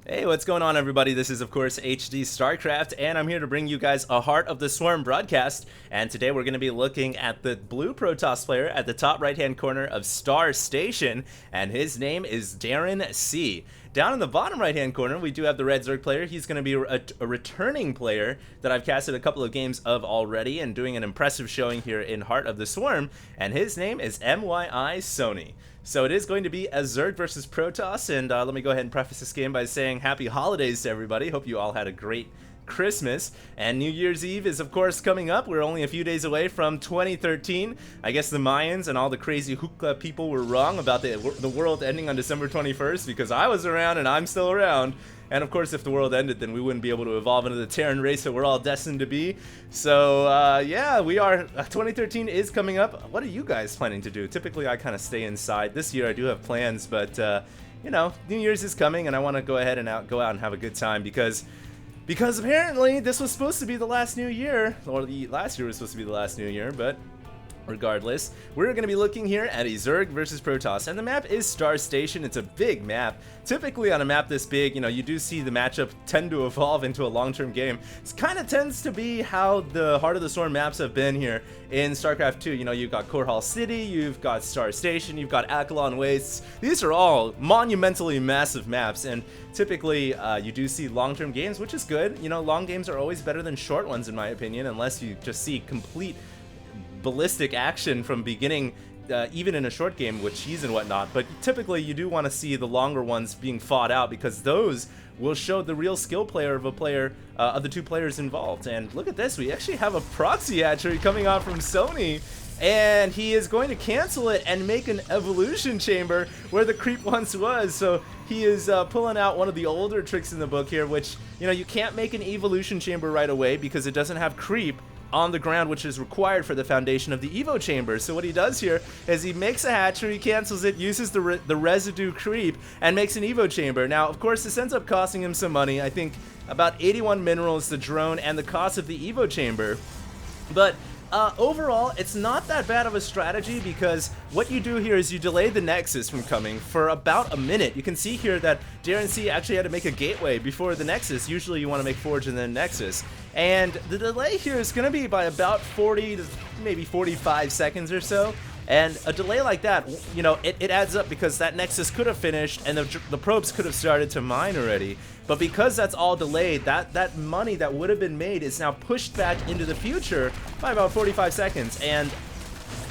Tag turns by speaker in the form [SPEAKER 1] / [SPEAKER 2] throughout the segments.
[SPEAKER 1] Hey, what's going on, everybody? This is, of course, HD StarCraft, and I'm here to bring you guys a Heart of the Swarm broadcast. And today we're going to be looking at the blue Protoss player at the top right-hand corner of Star Station, and his name is Darrenc. Down in the bottom right-hand corner, we do have the red Zerg player. He's going to be a returning player that I've casted a couple of games of already and doing an impressive showing here in Heart of the Swarm, and his name is MYISony. So it is going to be a Zerg versus Protoss, and let me go ahead and preface this game by saying happy holidays to everybody. Hope you all had a great Christmas, and New Year's Eve is of course coming up. We're only a few days away from 2013. I guess the Mayans and all the crazy hookah people were wrong about the world ending on December 21st, because I was around and I'm still around. And of course, if the world ended, then we wouldn't be able to evolve into the Terran race that we're all destined to be. So yeah, we are. 2013 is coming up. What are you guys planning to do? Typically, I kind of stay inside. This year, I do have plans, but you know, New Year's is coming, and I want to go ahead and go out and have a good time because apparently this was supposed to be the last New Year, or the last year was supposed to be the last New Year, but regardless, we're going to be looking here at a Zerg versus Protoss, and the map is Star Station. It's a big map. Typically on a map this big, you know, you do see the matchup tend to evolve into a long-term game. It kind of tends to be how the Heart of the Storm maps have been here in StarCraft 2. You know, you've got Core Hall City, you've got Star Station, you've got Akalon Wastes. These are all monumentally massive maps, and typically you do see long-term games, which is good. You know, long games are always better than short ones in my opinion, unless you just see complete ballistic action from beginning, even in a short game with cheese and whatnot. But typically you do want to see the longer ones being fought out, because those will show the real skill player of the two players involved. And look at this, we actually have a proxy hatchery coming out from Sony, and he is going to cancel it and make an evolution chamber where the creep once was. So he is pulling out one of the older tricks in the book here, which, you know, you can't make an evolution chamber right away because it doesn't have creep on the ground, which is required for the foundation of the Evo chamber. So what he does here is he makes a hatchery, cancels it, uses the residue creep, and makes an Evo chamber. Now, of course, this ends up costing him some money. I think about 81 minerals, the drone, and the cost of the Evo chamber. But overall, it's not that bad of a strategy, because what you do here is you delay the Nexus from coming for about a minute. You can see here that Darrenc actually had to make a gateway before the Nexus. Usually you want to make Forge and then Nexus. And the delay here is going to be by about 40 to maybe 45 seconds or so. And a delay like that, you know, it adds up, because that Nexus could have finished and the probes could have started to mine already. But because that's all delayed, that money that would have been made is now pushed back into the future by about 45 seconds. And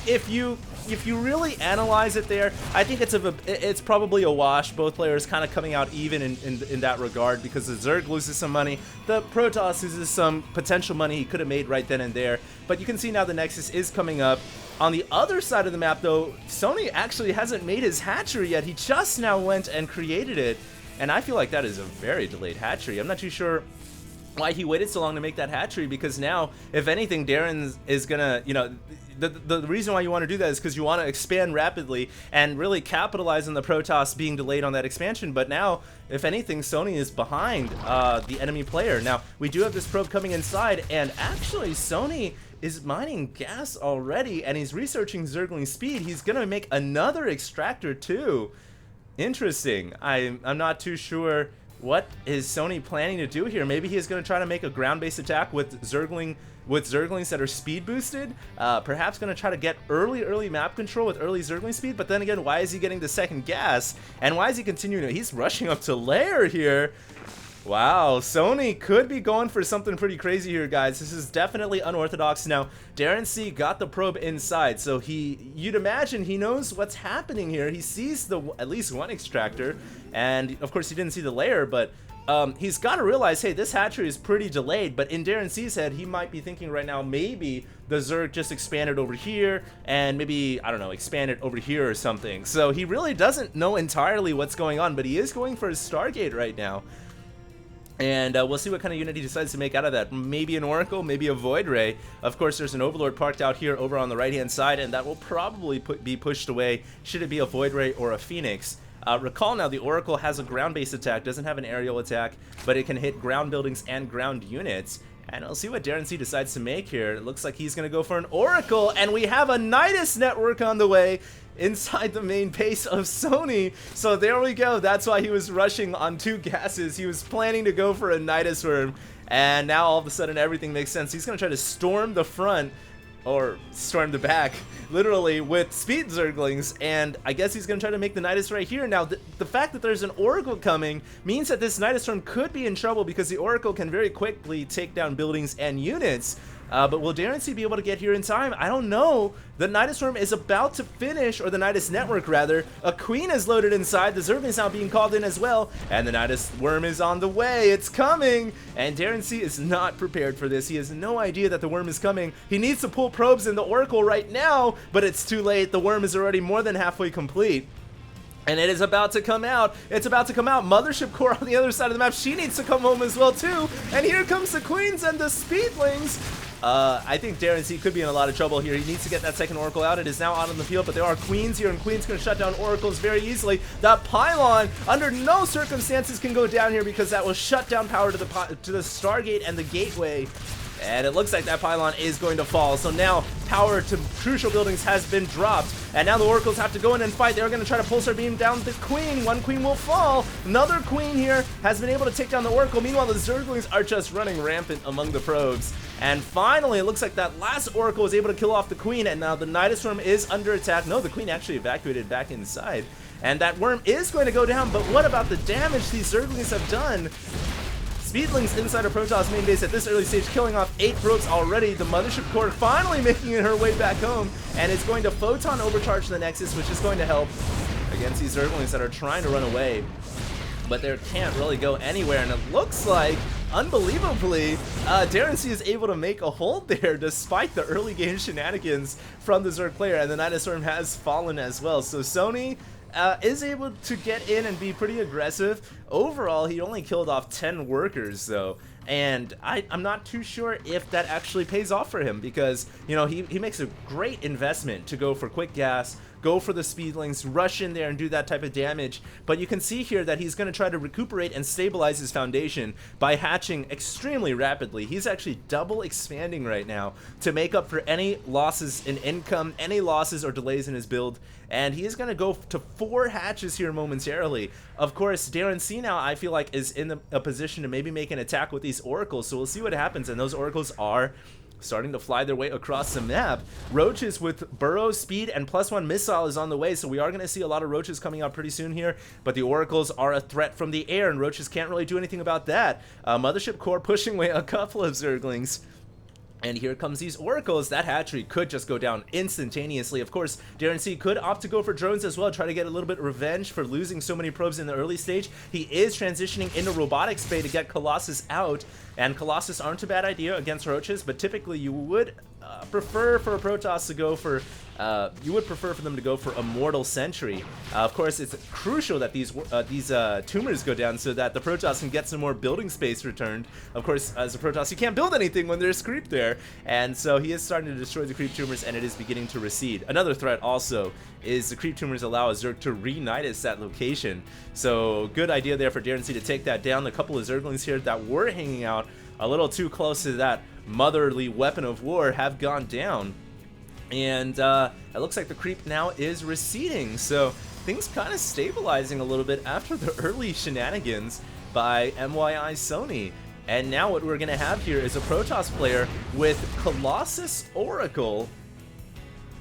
[SPEAKER 1] if you really analyze it there, I think it's probably a wash. Both players kind of coming out even in that regard, because the Zerg loses some money, the Protoss loses some potential money he could have made right then and there. But you can see now the Nexus is coming up. On the other side of the map, though, Sony actually hasn't made his hatchery yet. He just now went and created it, and I feel like that is a very delayed hatchery. I'm not too sure why he waited so long to make that hatchery, because now, if anything, Darren is gonna, you know, the reason why you want to do that is because you want to expand rapidly and really capitalize on the Protoss being delayed on that expansion. But now, if anything, Sony is behind the enemy player. Now, we do have this probe coming inside, and actually Sony is mining gas already, and he's researching Zergling speed. He's gonna make another extractor too. Interesting. I'm not too sure what is Sony planning to do here. Maybe he's going to try to make a ground-based attack with Zerglings that are speed boosted. Perhaps going to try to get early map control with early Zergling speed. But then again, why is he getting the second gas? And why is he continuing? He's rushing up to lair here. Wow, Sony could be going for something pretty crazy here, guys. This is definitely unorthodox. Now, Darrenc got the probe inside, so you'd imagine he knows what's happening here. He sees at least one extractor, and of course he didn't see the layer, but he's got to realize, hey, this hatchery is pretty delayed. But in Darrenc's head, he might be thinking right now, maybe the Zerg just expanded over here, and maybe, I don't know, expanded over here or something. So he really doesn't know entirely what's going on, but he is going for his Stargate right now. And we'll see what kind of unit he decides to make out of that. Maybe an Oracle, maybe a Void Ray. Of course, there's an Overlord parked out here over on the right-hand side, and that will probably be pushed away should it be a Void Ray or a Phoenix. Recall now, the Oracle has a ground-based attack, doesn't have an aerial attack, but it can hit ground buildings and ground units. And we'll see what Darrenc decides to make here. It looks like he's going to go for an Oracle, and we have a Nidus network on the way inside the main base of Sony. So there we go. That's why he was rushing on 2 gases. He was planning to go for a Nidus worm, and now all of a sudden everything makes sense. He's going to try to storm the front, or storm the back, literally, with speed Zerglings, and I guess he's going to try to make the Nidus right here. Now, the fact that there's an Oracle coming means that this Nidus storm could be in trouble, because the Oracle can very quickly take down buildings and units. But will Darrenc be able to get here in time? I don't know. The Nidus Worm is about to finish, or the Nidus Network rather. A Queen is loaded inside. The Zerglings now being called in as well. And the Nidus Worm is on the way. It's coming. And Darrenc is not prepared for this. He has no idea that the Worm is coming. He needs to pull probes in the Oracle right now, but it's too late. The Worm is already more than halfway complete. And it is about to come out. It's about to come out. Mothership Core on the other side of the map. She needs to come home as well too. And here comes the Queens and the Speedlings. I think Darrenc could be in a lot of trouble here. He needs to get that second Oracle out. It is now out on the field, but there are Queens here, and Queens can shut down Oracles very easily. That Pylon, under no circumstances, can go down here because that will shut down power to the Stargate and the Gateway. And it looks like that Pylon is going to fall. So now power to crucial buildings has been dropped. And now the Oracles have to go in and fight. They're going to try to pulsar beam down the Queen. One Queen will fall. Another Queen here has been able to take down the Oracle. Meanwhile, the Zerglings are just running rampant among the probes. And finally, it looks like that last Oracle was able to kill off the Queen. And now the Nidus Worm is under attack. No, the Queen actually evacuated back inside. And that Worm is going to go down. But what about the damage these Zerglings have done? Speedlings inside of Protoss main base at this early stage, killing off 8 probes already. The Mothership Core finally making her way back home, and it's going to Photon overcharge the Nexus, which is going to help against these Zerglings that are trying to run away, but they can't really go anywhere. And it looks like, unbelievably, Darrenc is able to make a hold there despite the early game shenanigans from the Zerg player, and the Nidus Worm has fallen as well. So Sony is able to get in and be pretty aggressive. Overall, he only killed off 10 workers though, and I'm not too sure if that actually pays off for him, because, you know, he makes a great investment to go for quick gas, go for the Speedlings, rush in there and do that type of damage. But you can see here that he's going to try to recuperate and stabilize his foundation by hatching extremely rapidly. He's actually double expanding right now to make up for any losses in income, any losses or delays in his build. And he is going to go to 4 hatches here momentarily. Of course, Darrenc now, I feel like, is in a position to maybe make an attack with these Oracles. So we'll see what happens. And those Oracles are starting to fly their way across the map. Roaches with burrow speed and +1 missile is on the way, so we are going to see a lot of Roaches coming out pretty soon here, but the Oracles are a threat from the air, and Roaches can't really do anything about that. Mothership Core pushing away a couple of Zerglings. And here comes these Oracles. That hatchery could just go down instantaneously. Of course, Darrenc could opt to go for drones as well, try to get a little bit of revenge for losing so many probes in the early stage. He is transitioning into Robotics Bay to get Colossus out, and Colossus aren't a bad idea against Roaches, but typically you would prefer for a Protoss to go for them to go for Immortal Sentry. Of course, it's crucial that these tumors go down so that the Protoss can get some more building space returned. Of course, as a Protoss, you can't build anything when there's creep there, and so he is starting to destroy the creep tumors, and it is beginning to recede. Another threat also is the creep tumors allow a Zerg to re-Nidus that location. So good idea there for Darrenc to take that down. A couple of Zerglings here that were hanging out a little too close to that motherly weapon of war have gone down. And it looks like the creep now is receding, so things kind of stabilizing a little bit after the early shenanigans by MYISony. And now what we're going to have here is a Protoss player with Colossus Oracle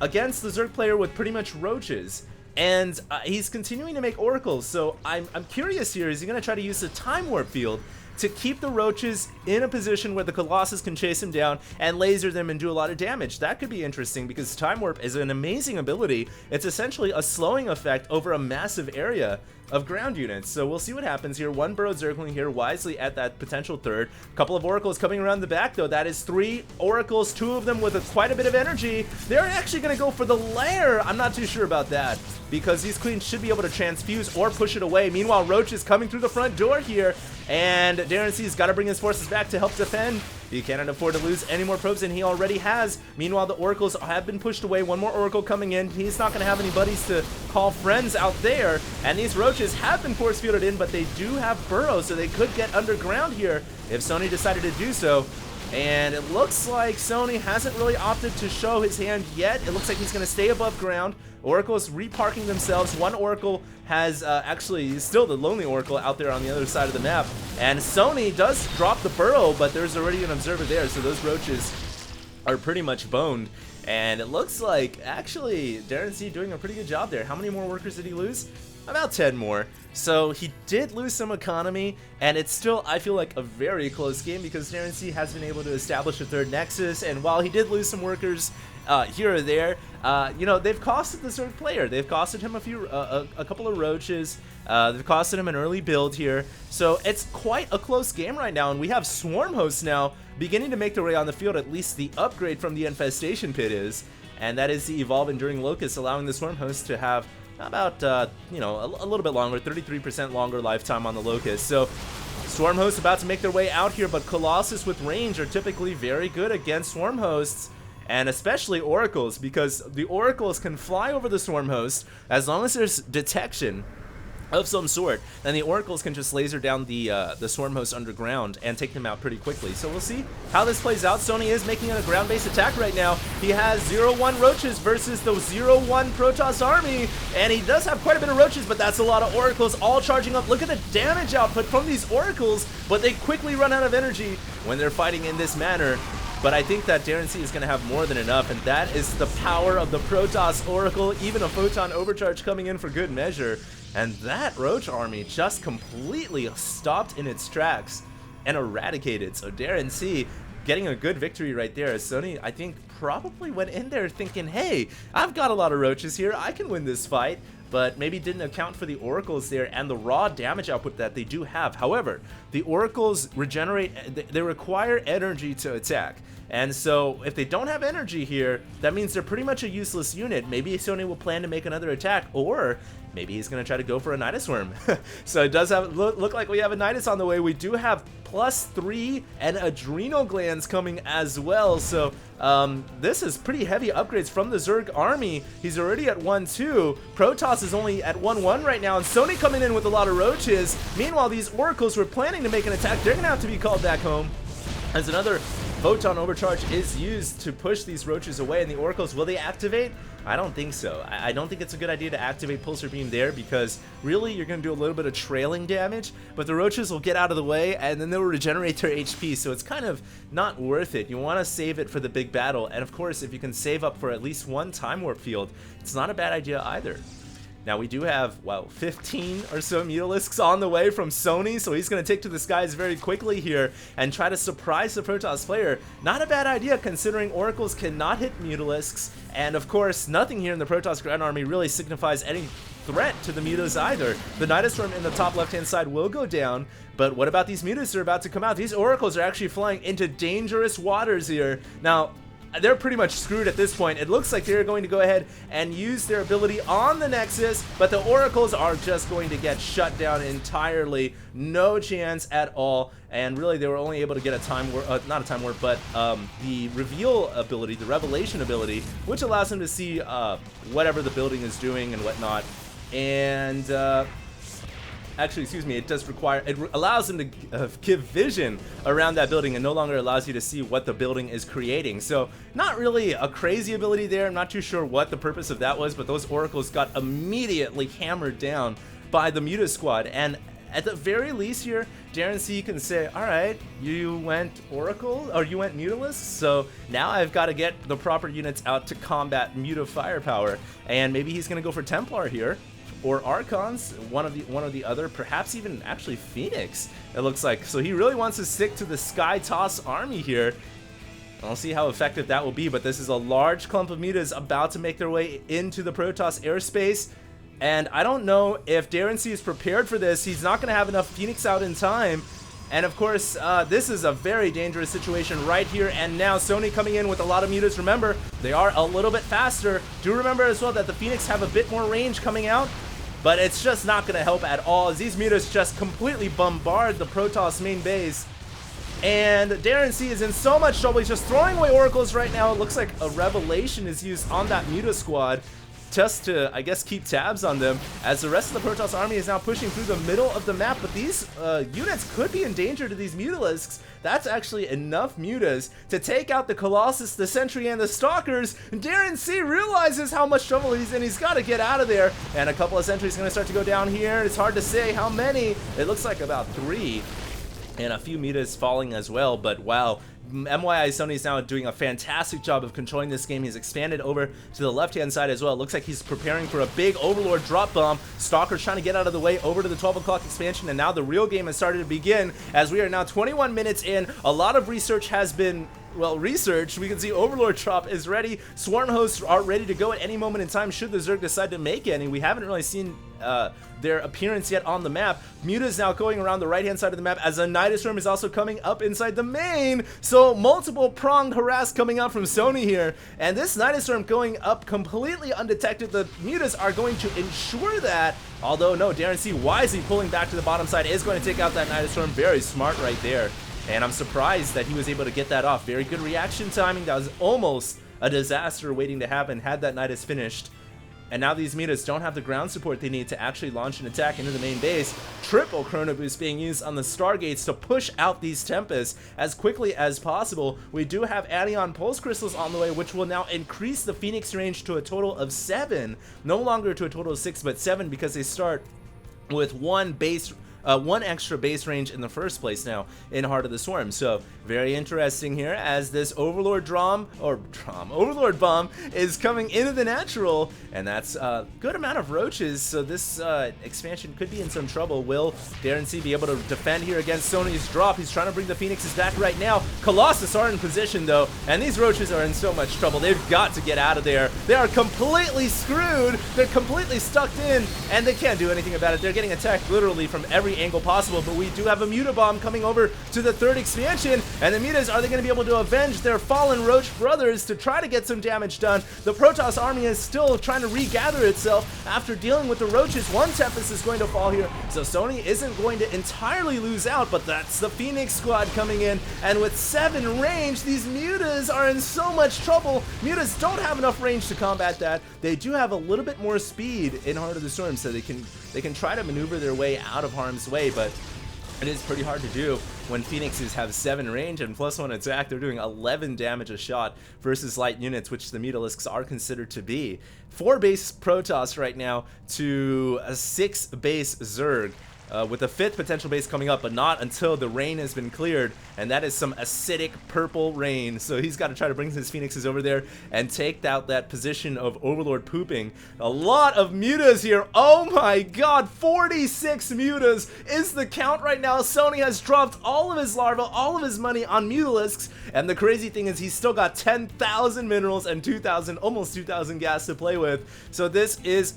[SPEAKER 1] against the Zerg player with pretty much Roaches. And he's continuing to make Oracles, so I'm curious here, is he going to try to use the Time Warp field to keep the Roaches in a position where the Colossus can chase him down and laser them and do a lot of damage? That could be interesting, because Time Warp is an amazing ability. It's essentially a slowing effect over a massive area of ground units. So we'll see what happens here. One burrowed Zergling here wisely at that potential third. A couple of Oracles coming around the back though. That is 3 Oracles, 2 of them with quite a bit of energy. They're actually going to go for the lair. I'm not too sure about that, because these Queens should be able to transfuse or push it away. Meanwhile, Roach is coming through the front door here, and Darrenc's got to bring his forces back to help defend. He cannot afford to lose any more probes than he already has. Meanwhile, the Oracles have been pushed away. One more Oracle coming in. He's not going to have any buddies to call friends out there. And these Roaches have been force fielded in, but they do have burrows, so they could get underground here if Sony decided to do so. And it looks like Sony hasn't really opted to show his hand yet. It looks like he's going to stay above ground. Oracle's reparking themselves. One Oracle has actually still the lonely Oracle out there on the other side of the map. And Sony does drop the burrow, but there's already an observer there, so those roaches are pretty much boned. And it looks like actually Darrenc doing a pretty good job there. How many more workers did he lose? About 10 more. So he did lose some economy, and it's still, I feel like, a very close game because Darrenc has been able to establish a third nexus, and while he did lose some workers here or there, you know, they've costed the Zerg player. They've costed him a couple of roaches. They've costed him an early build here. So it's quite a close game right now, and we have Swarm Hosts now beginning to make their way on the field, at least the upgrade from the Infestation Pit is, and that is the Evolve Enduring Locust, allowing the Swarm Hosts to have about, you know, a little bit longer, 33% longer lifetime on the Locust. So Swarm Hosts about to make their way out here, but Colossus with range are typically very good against Swarm Hosts, and especially Oracles, because the Oracles can fly over the Swarm Host as long as there's detection of some sort. Then the Oracles can just laser down the Swarm Host underground and take them out pretty quickly. So we'll see how this plays out. Sony is making a ground-based attack right now. He has 0-1 roaches versus the 0-1 Protoss army, and he does have quite a bit of roaches, but that's a lot of Oracles all charging up. Look at the damage output from these Oracles, but they quickly run out of energy when they're fighting in this manner. But I think that Darrenc is going to have more than enough, and that is the power of the Protoss Oracle, even a Photon Overcharge coming in for good measure. And that Roach army just completely stopped in its tracks and eradicated. So Darrenc getting a good victory right there. Sony, I think, probably went in there thinking, hey, I've got a lot of roaches here, I can win this fight, but maybe didn't account for the Oracles there and the raw damage output that they do have. However, the Oracles regenerate, they require energy to attack. And so if they don't have energy here, that means they're pretty much a useless unit. Maybe Sony will plan to make another attack, or maybe he's going to try to go for a Nidus Worm. So it does have look like we have a Nidus on the way. We do have +3 and Adrenal Glands coming as well. So this is pretty heavy upgrades from the Zerg army. He's already at 1-2. Protoss is only at 1-1 right now, and Sony coming in with a lot of roaches. Meanwhile, these Oracles were planning to make an attack. They're going to have to be called back home. As another Photon Overcharge is used to push these roaches away, and the Oracles, will they activate? I don't think so. I don't think it's a good idea to activate Pulsar Beam there, because really you're going to do a little bit of trailing damage, but the roaches will get out of the way and then they'll regenerate their HP, so it's kind of not worth it. You want to save it for the big battle, and of course if you can save up for at least one Time Warp field, it's not a bad idea either. Now we do have, well, 15 or so Mutalisks on the way from Sony, so he's going to take to the skies very quickly here and try to surprise the Protoss player. Not a bad idea considering Oracles cannot hit Mutalisks, and of course nothing here in the Protoss Grand Army really signifies any threat to the Mutas either. The Nidus Worm in the top left hand side will go down, but what about these Mutas that are about to come out? These Oracles are actually flying into dangerous waters here. Now, they're pretty much screwed at this point. It looks like they're going to go ahead and use their ability on the Nexus, but the Oracles are just going to get shut down entirely. No chance at all. And really, they were only able to get a Time Warp, not a Time Warp, but the Reveal ability, the Revelation ability, which allows them to see whatever the building is doing and whatnot. And actually, excuse me, it does require, it allows them to give vision around that building and no longer allows you to see what the building is creating. So not really a crazy ability there. I'm not too sure what the purpose of that was, but those Oracles got immediately hammered down by the Muta squad. And at the very least here, Darrenc can say, all right, you went Oracle, or you went Mutalisk, so now I've got to get the proper units out to combat Muta firepower. And maybe he's going to go for Templar here, or Archons, one of the other, perhaps even actually Phoenix, it looks like. So he really wants to stick to the Sky Toss army here. I'll see how effective that will be, but this is a large clump of Mutas about to make their way into the Protoss airspace. And I don't know if Darrenc is prepared for this. He's not going to have enough Phoenix out in time. And of course, this is a very dangerous situation right here and now. Sony coming in with a lot of Mutas. Remember, they are a little bit faster. Do remember as well that the Phoenix have a bit more range coming out, but it's just not going to help at all as these Mutas just completely bombard the Protoss main base. And Darrenc is in so much trouble. He's just throwing away Oracles right now. It looks like a Revelation is used on that Muta squad. just to, I guess, keep tabs on them, as the rest of the Protoss army is now pushing through the middle of the map. But these units could be in danger to these Mutalisks. That's actually enough mutas to take out the Colossus, the Sentry, and the Stalkers. Darrenc realizes how much trouble he's in. He's got to get out of there. And a couple of Sentries going to start to go down here. It's hard to say how many. It looks like about 3. And a few mutas falling as well. But wow. MYISony is now doing a fantastic job of controlling this game. He's expanded over to the left-hand side as well. It looks like he's preparing for a big Overlord drop bomb. Stalker's trying to get out of the way over to the 12 o'clock expansion, and now the real game has started to begin as we are now 21 minutes in. A lot of research has been researched. We can see Overlord drop is ready. Swarm hosts are ready to go at any moment in time should the Zerg decide to make any. We haven't really seen their appearance yet on the map. Muta is now going around the right-hand side of the map as a Nidustorm is also coming up inside the main. So multiple pronged harass coming out from Sony here. And this Nidustorm going up completely undetected. The Mutas are going to ensure that. Although, no, Darrenc wisely pulling back to the bottom side is going to take out that Nidustorm. Very smart right there. And I'm surprised that he was able to get that off. Very good reaction timing. That was almost a disaster waiting to happen had that Nidus finished. And now these Mutas don't have the ground support they need to actually launch an attack into the main base. Triple Chrono Boost being used on the Stargates to push out these Tempests as quickly as possible. We do have Anion Pulse Crystals on the way, which will now increase the Phoenix range to a total of 7. No longer to a total of 6, but 7, because they start with one extra base range in the first place now in Heart of the Swarm. So very interesting here as this Overlord Overlord Bomb is coming into the natural, and that's a good amount of roaches. So this expansion could be in some trouble. Will Darrenc be able to defend here against Sony's drop? He's trying to bring the Phoenixes back right now. Colossus are in position though, and these roaches are in so much trouble. They've got to get out of there. They are completely screwed. They're completely stuck in, and they can't do anything about it. They're getting attacked literally from every angle possible. But we do have a Muta Bomb coming over to the 3rd expansion, and the Mutas, are they going to be able to avenge their fallen Roach brothers to try to get some damage done? The Protoss army is still trying to regather itself after dealing with the Roaches. One Tempest is going to fall here, so Sony isn't going to entirely lose out, but that's the Phoenix squad coming in, and with 7 range, these Mutas are in so much trouble. Mutas don't have enough range to combat that. They do have a little bit more speed in Heart of the Storm, so they can try to maneuver their way out of harm's way, but it is pretty hard to do when Phoenixes have 7 range and +1 attack. They're doing 11 damage a shot versus light units, which the Mutalisks are considered to be. 4 base Protoss right now to a 6 base Zerg. With a 5th potential base coming up, but not until the rain has been cleared, and that is some acidic purple rain. So he's got to try to bring his Phoenixes over there and take out that position of Overlord pooping. A lot of Mutas here. Oh my god, 46 Mutas is the count right now. Sony has dropped all of his larvae, all of his money on Mutalisks, and the crazy thing is he's still got 10,000 minerals and 2,000, almost 2,000 gas to play with. So this is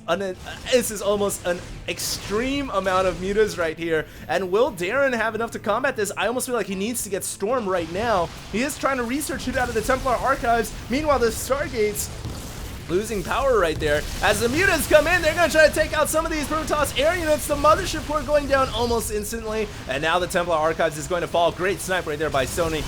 [SPEAKER 1] almost an extreme amount of Mutas right here. And will Darren have enough to combat this? I almost feel like he needs to get Storm right now. He is trying to research it out of the Templar archives. Meanwhile, the Stargates losing power right there. As the Mutas come in, they're going to try to take out some of these Protoss air units. The Mothership Core going down almost instantly. And now the Templar archives is going to fall. Great snipe right there by Sony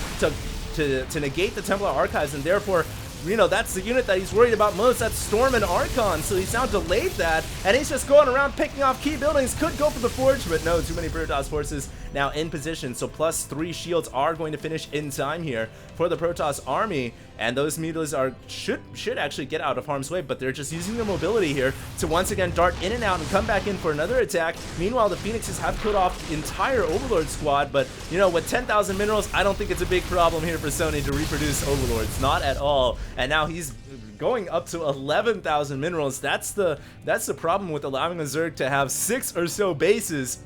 [SPEAKER 1] to negate the Templar archives, and therefore, you know, that's the unit that he's worried about most. That's Storm and Archon, so he's now delayed that, and he's just going around picking off key buildings. Could go for the Forge, but no, too many Protoss forces now in position, so +3 shields are going to finish in time here for the Protoss army, and those Mutas should actually get out of harm's way, but they're just using their mobility here to once again dart in and out and come back in for another attack. Meanwhile, the Phoenixes have killed off the entire Overlord squad, but, you know, with 10,000 minerals, I don't think it's a big problem here for Sony to reproduce Overlords, not at all. And now he's going up to 11,000 minerals. That's the problem with allowing a Zerg to have 6 or so bases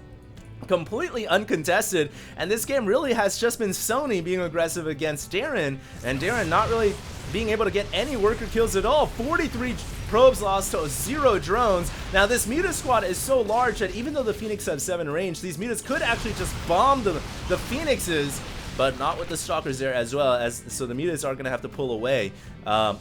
[SPEAKER 1] completely uncontested, and this game really has just been Sony being aggressive against Darren, and Darren not really being able to get any worker kills at all. 43 probes lost to 0 drones. Now this Muta squad is so large that even though the Phoenix have 7 range, these Mutas could actually just bomb the Phoenixes, but not with the Stalkers there as well, so the Mutas are going to have to pull away,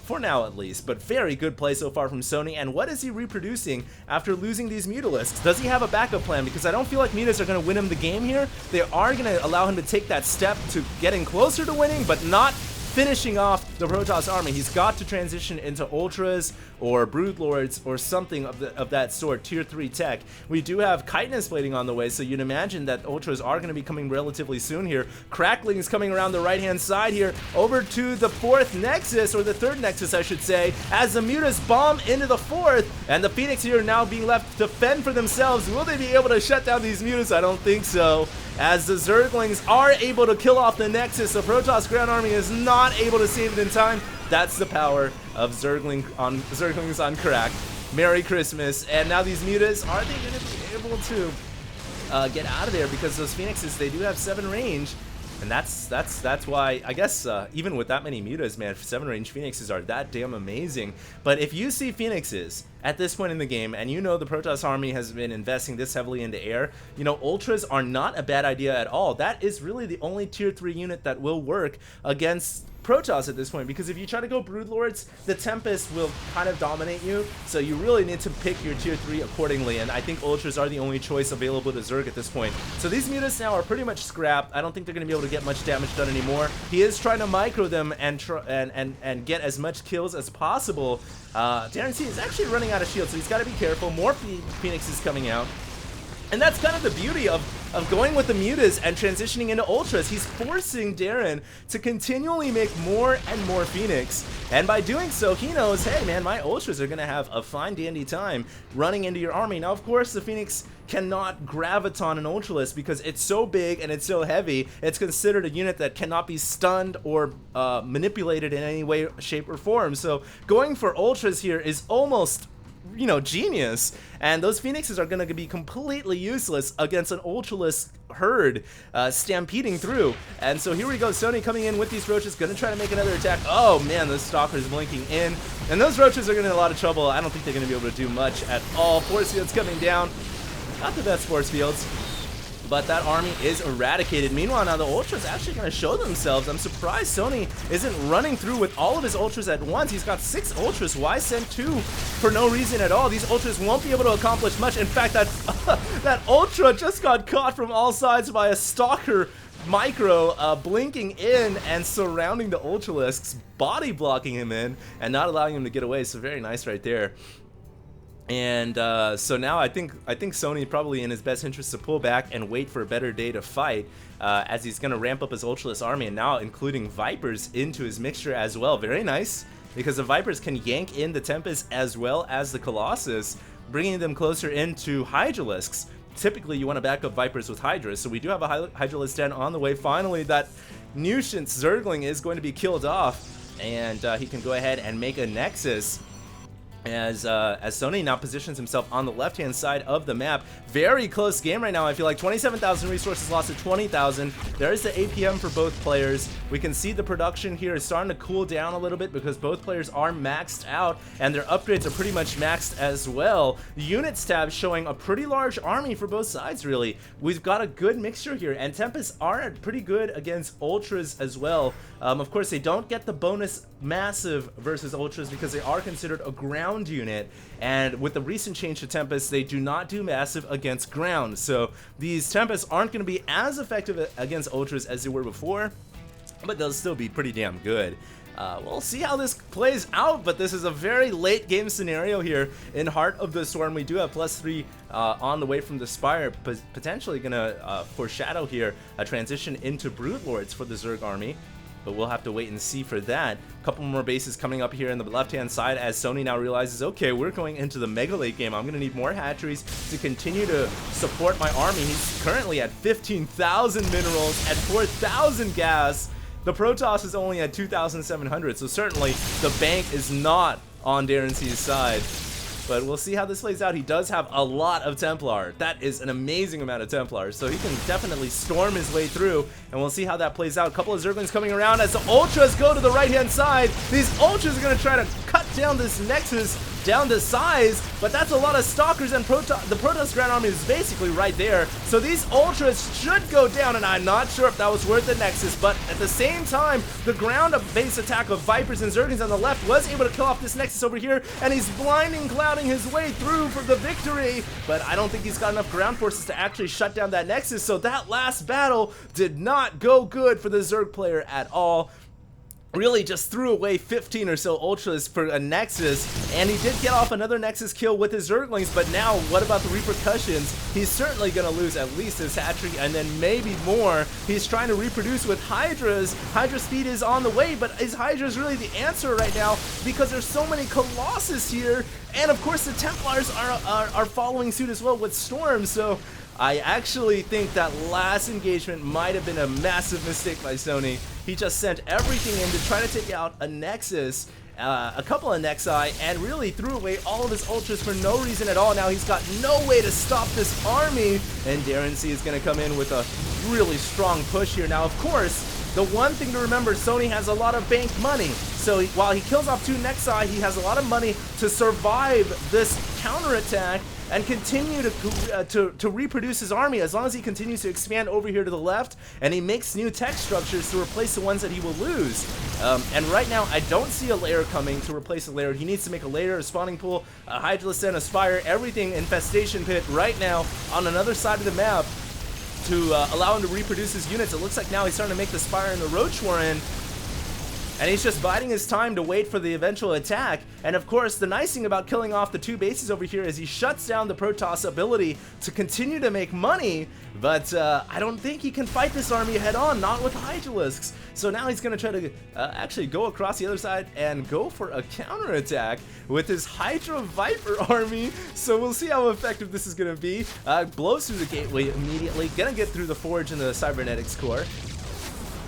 [SPEAKER 1] for now at least. But very good play so far from Sony, and what is he reproducing after losing these Mutalisks? Does he have a backup plan? Because I don't feel like Mutas are going to win him the game here. They are going to allow him to take that step to getting closer to winning, but not finishing off the Protoss army. He's got to transition into Ultras or Broodlords or something of that sort, tier 3 tech. We do have chitinous plating on the way, so you'd imagine that Ultras are going to be coming relatively soon here. Crackling is coming around the right-hand side here, over to the 4th Nexus, or the 3rd Nexus, I should say, as the Mutas bomb into the 4th, and the Phoenix here now being left to fend for themselves. Will they be able to shut down these Mutas? I don't think so. As the Zerglings are able to kill off the Nexus, the Protoss ground army is not able to save it in time. That's the power of Zerglings on crack. Merry Christmas. And now these Mutas, are they going to be able to get out of there? Because those Phoenixes, they do have 7 range. And that's why, I guess, even with that many Mutas, man, 7 range Phoenixes are that damn amazing. But if you see Phoenixes at this point in the game, and you know the Protoss army has been investing this heavily into air, you know, Ultras are not a bad idea at all. That is really the only tier 3 unit that will work against Protoss at this point, because if you try to go Broodlords, the Tempest will kind of dominate you, so you really need to pick your tier 3 accordingly, and I think Ultras are the only choice available to Zerg at this point. So these Mutas now are pretty much scrapped. I don't think they're going to be able to get much damage done anymore. He is trying to micro them and get as much kills as possible. Darrenc is actually running out of shield, so he's got to be careful. More Phoenixes coming out. And that's kind of the beauty of going with the Mutas and transitioning into Ultras. He's forcing Darren to continually make more and more Phoenix. And by doing so, he knows, hey man, my Ultras are going to have a fine dandy time running into your army. Now, of course, the Phoenix cannot graviton an Ultralist because it's so big and it's so heavy. It's considered a unit that cannot be stunned or manipulated in any way, shape, or form. So going for Ultras here is almost, you know, genius. And those Phoenixes are going to be completely useless against an Ultralist herd stampeding through. And so here we go, Sony coming in with these Roaches, going to try to make another attack. Oh man, the Stalker's blinking in. And those Roaches are going to have a lot of trouble. I don't think they're going to be able to do much at all. Force fields coming down. Not the best force fields, but that army is eradicated. Meanwhile, now the Ultras actually going to show themselves. I'm surprised Sony isn't running through with all of his Ultras at once. He's got 6 Ultras. Why send 2 for no reason at all? These Ultras won't be able to accomplish much. In fact, that Ultra just got caught from all sides by a Stalker micro blinking in and surrounding the Ultralisks, body blocking him in and not allowing him to get away. So very nice right there. And so now I think Sony probably in his best interest to pull back and wait for a better day to fight, as he's going to ramp up his Ultralist army and now including Vipers into his mixture as well. Very nice, because the Vipers can yank in the Tempest as well as the Colossus, bringing them closer into Hydralisks. Typically you want to back up Vipers with Hydras, so we do have a Hydralisk den on the way. Finally, that Nuisance Zergling is going to be killed off, and he can go ahead and make a Nexus. As Sony now positions himself on the left-hand side of the map. Very close game right now. I feel like 27,000 resources lost to 20,000. There's the APM for both players. We can see the production here is starting to cool down a little bit because both players are maxed out and their upgrades are pretty much maxed as well. Units tab showing a pretty large army for both sides, really. We've got a good mixture here, and Tempests are pretty good against Ultras as well. Of course, they don't get the bonus massive versus Ultras because they are considered a ground unit, and with the recent change to Tempest, they do not do massive against ground, so these Tempests aren't going to be as effective against Ultras as they were before, but they'll still be pretty damn good. We'll see how this plays out, but this is a very late game scenario here in Heart of the Storm. We do have +3 on the way from the Spire, potentially going to foreshadow here a transition into Broodlords for the Zerg army. But we'll have to wait and see for that. A couple more bases coming up here in the left-hand side as Sony now realizes, okay, we're going into the mega late game. I'm going to need more hatcheries to continue to support my army. He's currently at 15,000 minerals, at 4,000 gas. The Protoss is only at 2,700, so certainly the bank is not on Darrenc's side. But we'll see how this plays out. He does have a lot of Templar. That is an amazing amount of Templars, so he can definitely storm his way through, and we'll see how that plays out. A couple of Zerglings coming around as the Ultras go to the right-hand side. These Ultras are going to try to cut down this Nexus down to size, but that's a lot of Stalkers, and the Protoss Grand Army is basically right there. So these Ultras should go down, and I'm not sure if that was worth the Nexus, but at the same time, the ground-based attack of Vipers and Zerglings on the left was able to kill off this Nexus over here, and he's blinding clouding his way through for the victory, but I don't think he's got enough ground forces to actually shut down that Nexus, so that last battle did not go good for the Zerg player at all. really just threw away 15 or so ultras for a Nexus, and he did get off another Nexus kill with his Zerglings, but now what about the repercussions? He's certainly going to lose at least his hatchery and then maybe more. He's trying to reproduce with Hydras. Hydra speed is on the way, but is Hydras really the answer right now? Because there's so many Colossus here, and of course the Templars are following suit as well with Storms, so I actually think that last engagement might have been a massive mistake by Sony. He just sent everything in to try to take out a Nexus, a couple of Nexi, and really threw away all of his ultras for no reason at all. Now he's got no way to stop this army, and Darrenc is going to come in with a really strong push here. Now, of course, the one thing to remember, Sony has a lot of bank money. So while he kills off 2 Nexi, he has a lot of money to survive this counterattack and continue to reproduce his army as long as he continues to expand over here to the left, and he makes new tech structures to replace the ones that he will lose. And right now, I don't see a lair coming to replace a lair. He needs to make a lair, a spawning pool, a Hydralisk, a Spire, everything Infestation Pit right now on another side of the map to allow him to reproduce his units. It looks like now he's starting to make the Spire and the Roach Warren, and he's just biding his time to wait for the eventual attack. And of course, the nice thing about killing off the 2 bases over here is he shuts down the Protoss ability to continue to make money, but I don't think he can fight this army head on, not with Hydralisks. So now he's going to try to actually go across the other side and go for a counterattack with his Hydra Viper army. So we'll see how effective this is going to be. Blows through the gateway immediately, going to get through the Forge and the Cybernetics core.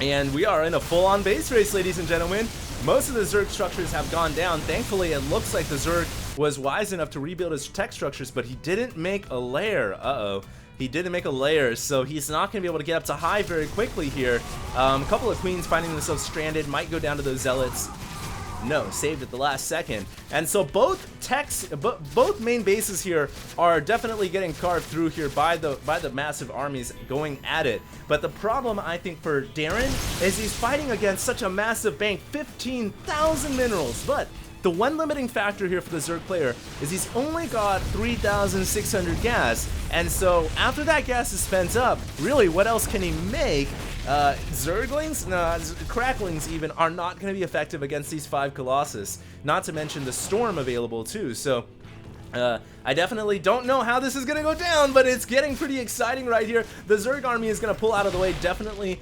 [SPEAKER 1] And we are in a full-on base race, ladies and gentlemen. Most of the Zerg structures have gone down. Thankfully, it looks like the Zerg was wise enough to rebuild his tech structures, but he didn't make a lair. He didn't make a lair, so he's not going to be able to get up to high very quickly here. A couple of Queens finding themselves stranded, might go down to those Zealots. No, saved at the last second. And so both main bases here are definitely getting carved through here by the massive armies going at it. But the problem, I think, for Darren is he's fighting against such a massive bank, 15,000 minerals. But the one limiting factor here for the Zerg player is he's only got 3,600 gas. And so after that gas is spent up, really, what else can he make? Zerglings, Cracklings even, are not going to be effective against these 5 Colossus. Not to mention the Storm available too. So I definitely don't know how this is going to go down, but it's getting pretty exciting right here. The Zerg army is going to pull out of the way, definitely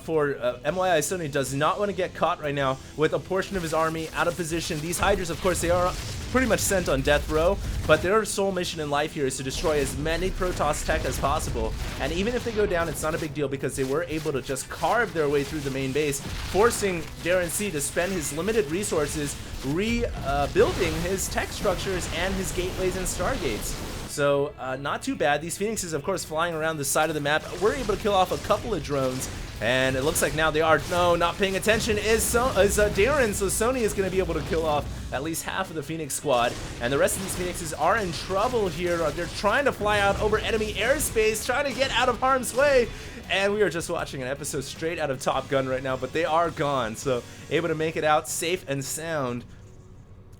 [SPEAKER 1] for MYISony does not want to get caught right now with a portion of his army out of position. These Hydras, of course, they are pretty much sent on death row, but their sole mission in life here is to destroy as many Protoss tech as possible. And even if they go down, it's not a big deal because they were able to just carve their way through the main base, forcing Darrenc to spend his limited resources rebuilding his tech structures and his gateways and stargates. So not too bad. These Phoenixes, of course, flying around the side of the map. We're able to kill off a couple of drones, and it looks like now they are not paying attention is Darren. So Sony is going to be able to kill off at least half of the Phoenix squad, and the rest of these Phoenixes are in trouble here. They're trying to fly out over enemy airspace, trying to get out of harm's way. And we are just watching an episode straight out of Top Gun right now, but they are gone, so able to make it out safe and sound.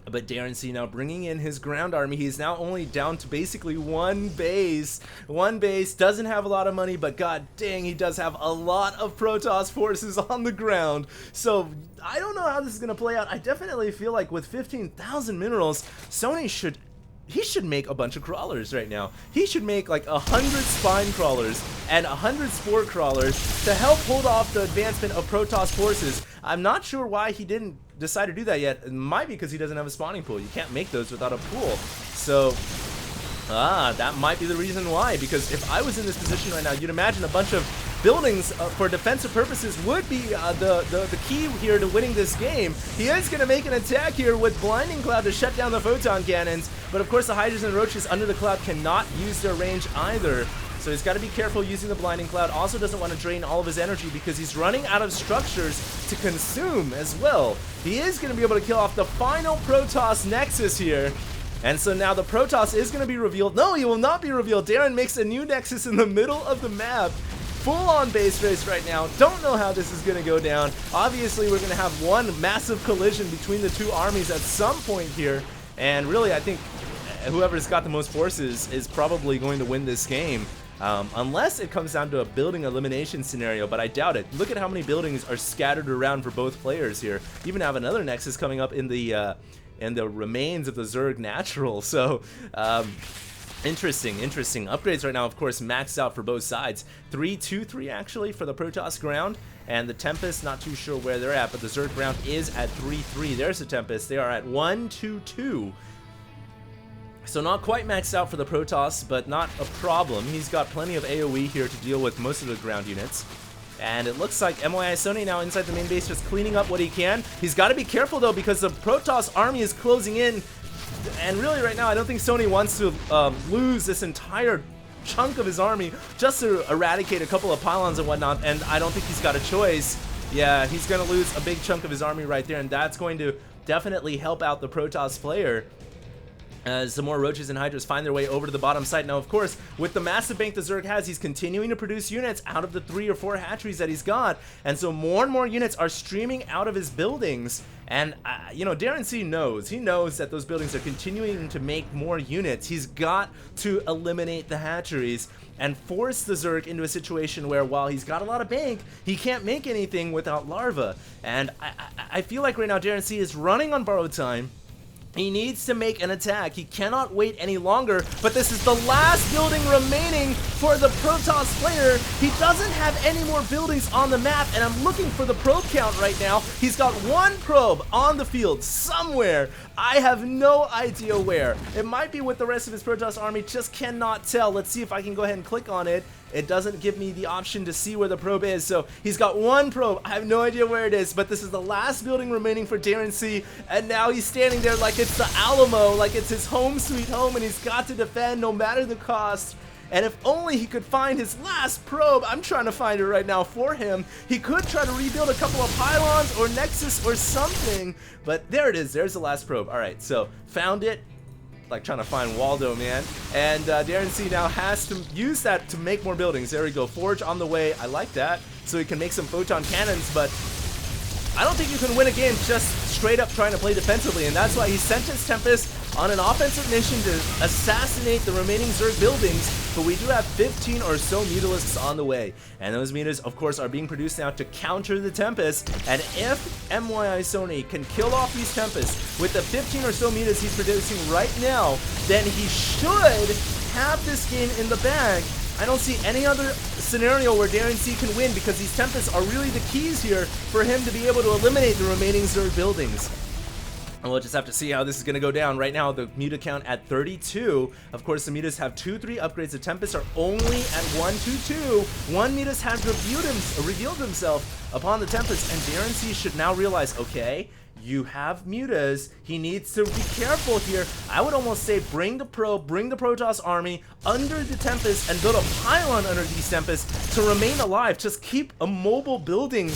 [SPEAKER 1] But Darrenc now bringing in his ground army. He's now only down to basically one base. One base, doesn't have a lot of money, but god dang, he does have a lot of Protoss forces on the ground. So I don't know how this is going to play out. I definitely feel like with 15,000 minerals, Sony should make a bunch of crawlers right now. He should make like 100 spine crawlers and 100 spore crawlers to help hold off the advancement of Protoss forces. I'm not sure why he didn't decide to do that yet. It might be because he doesn't have a spawning pool. You can't make those without a pool. So that might be the reason why, because if I was in this position right now, you'd imagine a bunch of buildings for defensive purposes would be the key here to winning this game. He is going to make an attack here with Blinding Cloud to shut down the photon cannons, but of course the Hydras and Roaches under the cloud cannot use their range either. So he's got to be careful using the Blinding Cloud. Also doesn't want to drain all of his energy because he's running out of structures to consume as well. He is going to be able to kill off the final Protoss Nexus here. And so now the Protoss is going to be revealed. No, he will not be revealed. Darren makes a new Nexus in the middle of the map. Full-on base race right now. Don't know how this is going to go down. Obviously, we're going to have one massive collision between the two armies at some point here. And really, I think whoever's got the most forces is probably going to win this game. unless it comes down to a building elimination scenario, but I doubt it. Look at how many buildings are scattered around for both players here. You even have another Nexus coming up in the remains of the Zerg Natural, so interesting. Upgrades right now, of course, maxed out for both sides. 3-2-3 actually for the Protoss ground, and the Tempest, not too sure where they're at, but the Zerg ground is at 3-3. There's the Tempest. They are at 1-2-2. So not quite maxed out for the Protoss, but not a problem. He's got plenty of AoE here to deal with most of the ground units. And it looks like MYISony now inside the main base just cleaning up what he can. He's got to be careful though, because the Protoss army is closing in. And really right now, I don't think Sony wants to lose this entire chunk of his army just to eradicate a couple of pylons and whatnot. And I don't think he's got a choice. Yeah, he's going to lose a big chunk of his army right there. And that's going to definitely help out the Protoss player as some more Roaches and Hydras find their way over to the bottom side. Now, of course, with the massive bank the Zerg has, he's continuing to produce units out of the 3 or 4 hatcheries that he's got. And so more and more units are streaming out of his buildings. And, you know, Darrenc knows. He knows that those buildings are continuing to make more units. He's got to eliminate the hatcheries and force the Zerg into a situation where, while he's got a lot of bank, he can't make anything without larva. And I feel like right now Darrenc is running on borrowed time. He needs to make an attack. He cannot wait any longer, but this is the last building remaining for the Protoss player. He doesn't have any more buildings on the map, and I'm looking for the probe count right now. He's got 1 probe on the field somewhere. I have no idea where. It might be with the rest of his Protoss army, just cannot tell. Let's see if I can go ahead and click on it. It doesn't give me the option to see where the probe is, so he's got 1 probe. I have no idea where it is, but this is the last building remaining for Darrenc, and now he's standing there like it's the Alamo, like it's his home sweet home, and he's got to defend no matter the cost. And if only he could find his last probe. I'm trying to find it right now for him. He could try to rebuild a couple of pylons or Nexus or something, but there it is. There's the last probe. All right, so found it. Like trying to find Waldo, man. And Darrenc now has to use that to make more buildings. There we go. Forge on the way. I like that. So he can make some photon cannons, but I don't think you can win a game just straight up trying to play defensively, and that's why he sent his Tempest on an offensive mission to assassinate the remaining Zerg buildings, but we do have 15 or so Mutalisks on the way, and those Mutas, of course, are being produced now to counter the Tempest, and if MYISony can kill off these Tempests with the 15 or so Mutas he's producing right now, then he should have this game in the bag. I don't see any other scenario where Darrenc can win, because these Tempests are really the keys here for him to be able to eliminate the remaining Zerg buildings. And we'll just have to see how this is going to go down. Right now, the Muta count at 32. Of course, the Mutas have 2-3 upgrades. The Tempests are only at 1-2-2. One Mutas has revealed himself upon the Tempest, and Darrenc should now realize, okay, you have Mutas. He needs to be careful here. I would almost say bring the Protoss army under the Tempest and build a pylon under these Tempests to remain alive. Just keep a mobile ability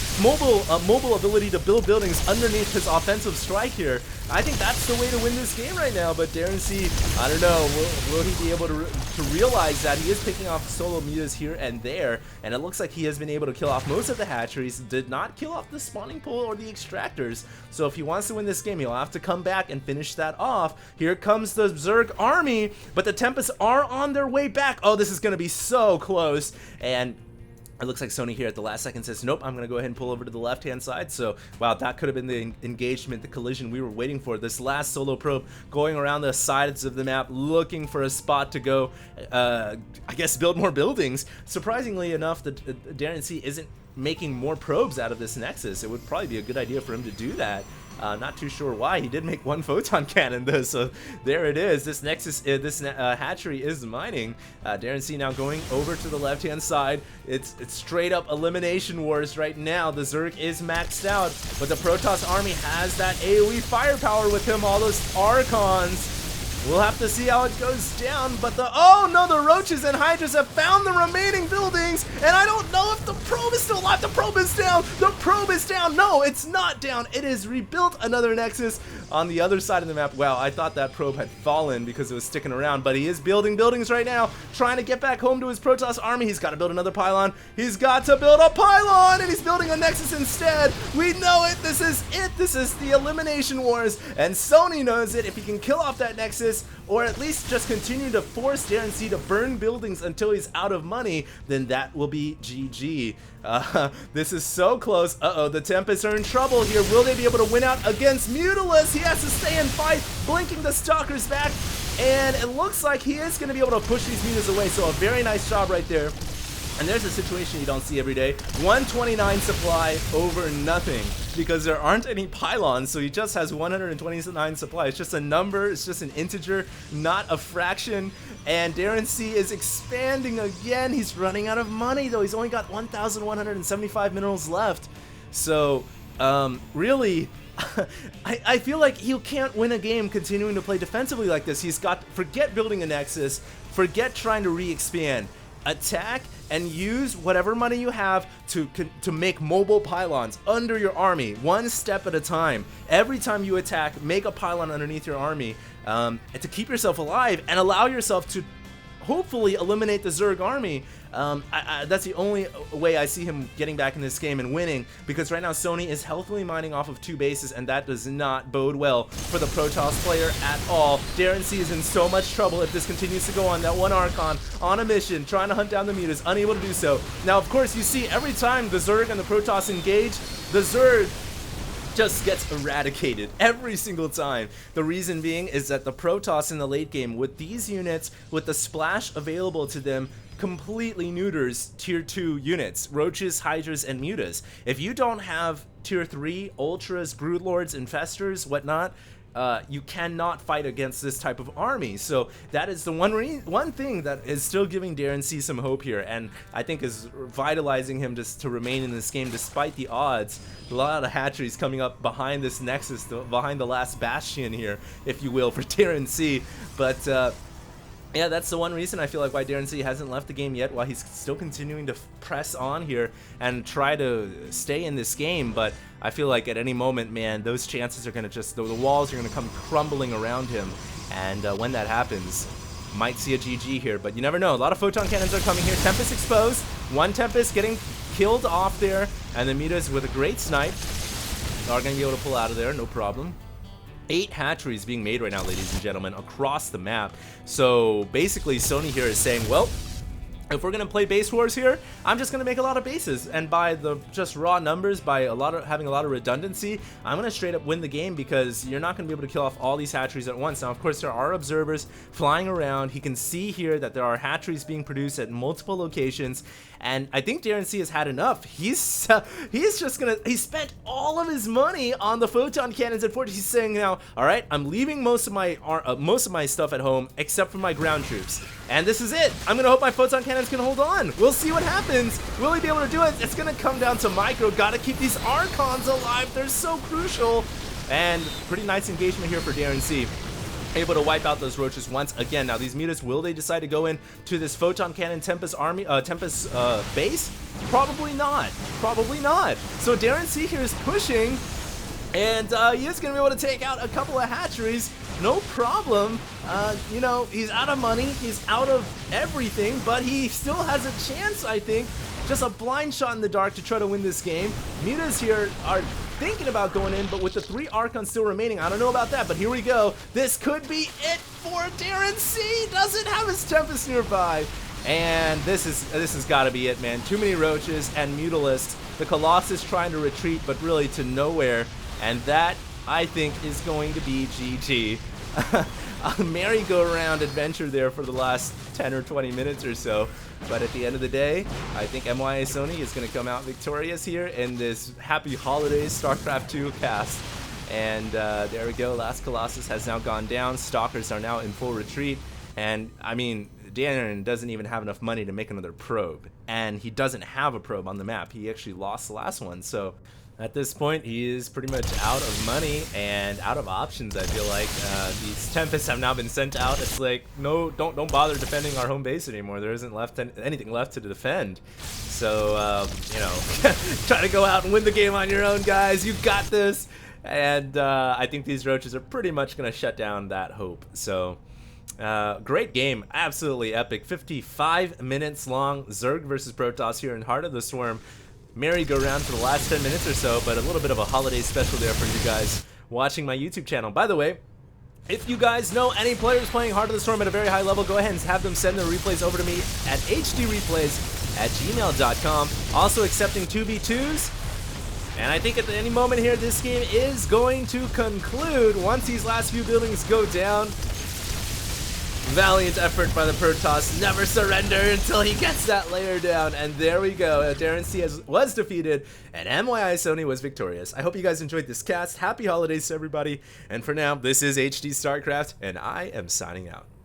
[SPEAKER 1] to build buildings underneath his offensive strike here. I think that's the way to win this game right now, but Darrenc, I don't know, will he be able to realize that he is picking off solo Mutas here and there, and it looks like he has been able to kill off most of the hatcheries, did not kill off the spawning pool or the extractors, so if he wants to win this game, he'll have to come back and finish that off. Here comes the Zerg army, but the Tempests are on their way back. Oh, this is going to be so close, and it looks like Sony here at the last second says, nope, I'm going to go ahead and pull over to the left-hand side. So, wow, that could have been the engagement, the collision we were waiting for. This last solo probe going around the sides of the map, looking for a spot to go, I guess, build more buildings. Surprisingly enough, Darrenc isn't making more probes out of this Nexus. It would probably be a good idea for him to do that. Not too sure why. He did make 1 photon cannon though, so there it is. This Nexus, hatchery is mining. Darrenc now going over to the left-hand side. It's straight up elimination wars right now. The Zerg is maxed out, but the Protoss army has that AoE firepower with him. All those Archons. We'll have to see how it goes down, but oh no, the Roaches and Hydras have found the remaining buildings, and I don't know if the probe is still alive. The probe is down. The probe is down. No, it's not down. It is rebuilt another Nexus on the other side of the map. Wow, I thought that probe had fallen because it was sticking around, but he is building buildings right now, trying to get back home to his Protoss army. He's got to build another pylon. He's got to build a pylon, and he's building a Nexus instead. We know it. This is it. This is the elimination wars, and Sony knows it. If he can kill off that Nexus, or at least just continue to force Darrenc to burn buildings until he's out of money, then that will be GG. This is so close. Uh-oh, the Tempests are in trouble here. Will they be able to win out against Mutalisk? He has to stay and fight, blinking the Stalkers back, and it looks like he is going to be able to push these Mutas away, so a very nice job right there. And there's a situation you don't see every day. 129 supply over nothing, because there aren't any pylons, so he just has 129 supply. It's just a number, it's just an integer, not a fraction. And Darrenc is expanding again. He's running out of money, though. He's only got 1,175 minerals left. So, really, I feel like he can't win a game continuing to play defensively like this. He's got, forget building a Nexus, forget trying to re-expand. Attack and use whatever money you have to make mobile pylons under your army, one step at a time. Every time you attack, make a pylon underneath your army to keep yourself alive and allow yourself to hopefully eliminate the Zerg army. That's the only way I see him getting back in this game and winning, because right now Sony is healthily mining off of 2 bases, and that does not bode well for the Protoss player at all. Darrenc is in so much trouble if this continues to go on. That one Archon on a mission trying to hunt down the Mutas, unable to do so. Now, of course, you see every time the Zerg and the Protoss engage, the Zerg just gets eradicated every single time. The reason being is that the Protoss in the late game, with these units, with the splash available to them, completely neuters tier 2 units, Roaches, Hydras, and Mutas. If you don't have tier 3 Ultras, Broodlords, Infestors, whatnot, you cannot fight against this type of army. So that is the one thing that is still giving Darrenc some hope here, and I think is vitalizing him just to remain in this game despite the odds. A lot of hatcheries coming up behind this Nexus, behind the last bastion here, if you will, for Darrenc. But yeah, that's the one reason I feel like why Darrenc hasn't left the game yet, while he's still continuing to press on here and try to stay in this game. But I feel like at any moment, man, those chances are going to just, the walls are going to come crumbling around him. And when that happens, might see a GG here, but you never know. A lot of photon cannons are coming here. Tempest exposed. One Tempest getting killed off there, and the Mutas with a great snipe are going to be able to pull out of there, no problem. 8 hatcheries being made right now, ladies and gentlemen, across the map. So basically Sony here is saying, well, if we're gonna play base wars here, I'm just gonna make a lot of bases, and by the just raw numbers, by having a lot of redundancy, I'm gonna straight up win the game, because you're not gonna be able to kill off all these hatcheries at once. Now, of course, there are observers flying around. He can see here that there are hatcheries being produced at multiple locations, and I think Darrenc has had enough. He's spent all of his money on the photon cannons at Fortress. He's saying now, all right, I'm leaving most of my stuff at home except for my ground troops. And this is it. I'm gonna hope my photon cannons can hold on. We'll see what happens. Will he be able to do it? It's gonna come down to Micro. Gotta keep these Archons alive. They're so crucial. And pretty nice engagement here for Darrenc. Able to wipe out those Roaches once again. Now these Mutas, will they decide to go in to this photon cannon Tempest army, Tempest base? Probably not. Probably not. So Darrenc here is pushing, and he is going to be able to take out a couple of hatcheries. No problem. You know, he's out of money. He's out of everything, but he still has a chance, I think. Just a blind shot in the dark to try to win this game. Mutas here are thinking about going in, but with the 3 Archons still remaining, I don't know about that, but here we go. This could be it for Darrenc. Doesn't have his Tempest nearby. And this has got to be it, man. Too many Roaches and Mutalisks. The Colossus trying to retreat, but really to nowhere. And that, I think, is going to be GG. A merry-go-round adventure there for the last 10 or 20 minutes or so. But at the end of the day, I think MYISony is going to come out victorious here in this Happy Holidays StarCraft 2 cast. And there we go. Last Colossus has now gone down. Stalkers are now in full retreat. And, I mean, Darren doesn't even have enough money to make another probe, and he doesn't have a probe on the map. He actually lost the last one, so at this point he is pretty much out of money and out of options. I feel like these Tempests have now been sent out. It's like, no, don't bother defending our home base anymore. There isn't anything left to defend. So you know, try to go out and win the game on your own, guys. You got this. And I think these roaches are pretty much gonna shut down that hope. So great game, absolutely epic. 55 minutes long. Zerg versus Protoss here in Heart of the Swarm. Merry-go-round for the last 10 minutes or so, but a little bit of a holiday special there for you guys watching my YouTube channel. By the way, if you guys know any players playing Heart of the Storm at a very high level, go ahead and have them send their replays over to me at hdreplays@gmail.com. Also accepting 2v2s. And I think at any moment here, this game is going to conclude once these last few buildings go down. Valiant effort by the Protoss, never surrender until he gets that layer down. And there we go, Darrenc was defeated, and MYISony was victorious. I hope you guys enjoyed this cast. Happy holidays to everybody. And for now, this is HD StarCraft, and I am signing out.